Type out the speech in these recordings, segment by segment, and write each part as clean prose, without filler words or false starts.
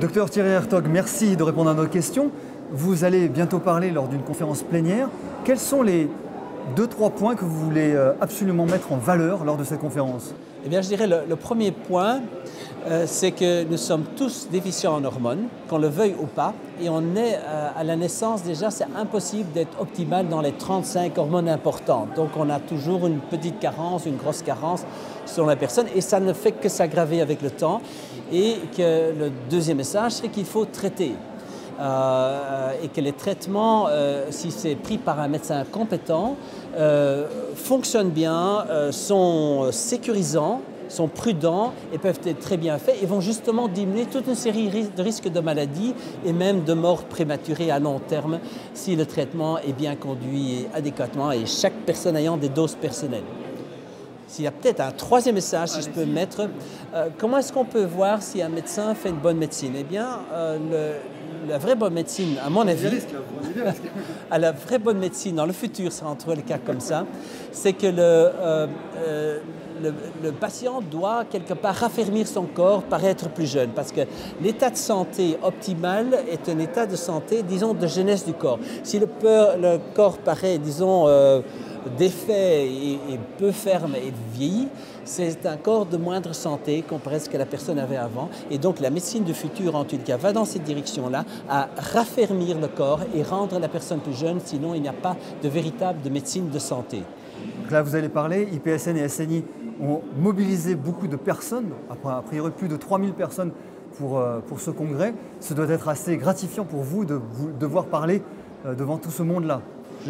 Docteur Thierry Hertog, merci de répondre à nos questions. Vous allez bientôt parler lors d'une conférence plénière. Quels sont les 2-3 points que vous voulez absolument mettre en valeur lors de cette conférence? Eh bien, je dirais le premier point, c'est que nous sommes tous déficients en hormones, qu'on le veuille ou pas, et on est à la naissance déjà, c'est impossible d'être optimal dans les 35 hormones importantes. Donc on a toujours une petite carence, une grosse carence sur la personne, et ça ne fait que s'aggraver avec le temps. Et que le deuxième message, c'est qu'il faut traiter. Et que les traitements, si c'est pris par un médecin compétent, fonctionnent bien, sont sécurisants, sont prudents et peuvent être très bien faits et vont justement diminuer toute une série de risques de maladies et même de morts prématurées à long terme si le traitement est bien conduit et adéquatement et chaque personne ayant des doses personnelles. S'il y a peut-être un troisième message, si je peux mettre, comment est-ce qu'on peut voir si un médecin fait une bonne médecine? Eh bien, la vraie bonne médecine, à mon avis, la vraie bonne médecine dans le futur, ça en trouver le cas comme ça, c'est que le patient doit quelque part raffermir son corps, paraître plus jeune, parce que l'état de santé optimal est un état de santé, disons, de jeunesse du corps. Si le corps paraît, disons, défait et peu ferme et vieilli, c'est un corps de moindre santé comparé à ce que la personne avait avant. Et donc la médecine du futur, en tout cas, va dans cette direction-là, à raffermir le corps et rendre la personne plus jeune, sinon il n'y a pas de véritable médecine de santé. Donc là, vous allez parler, IPSN et SNI ont mobilisé beaucoup de personnes, a priori plus de 3000 personnes pour ce congrès. Ce doit être assez gratifiant pour vous de devoir parler devant tout ce monde-là.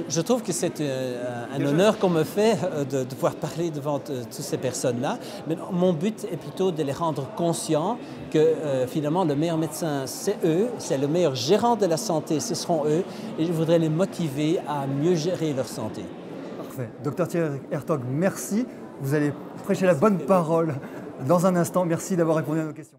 Je trouve que c'est un honneur qu'on me fait de pouvoir parler devant toutes ces personnes-là. Mais mon but est plutôt de les rendre conscients que finalement le meilleur médecin, c'est eux, c'est le meilleur gérant de la santé, ce seront eux. Et je voudrais les motiver à mieux gérer leur santé. Parfait. Docteur Thierry Hertog, merci. Vous allez prêcher la bonne parole dans un instant. Merci d'avoir répondu à nos questions.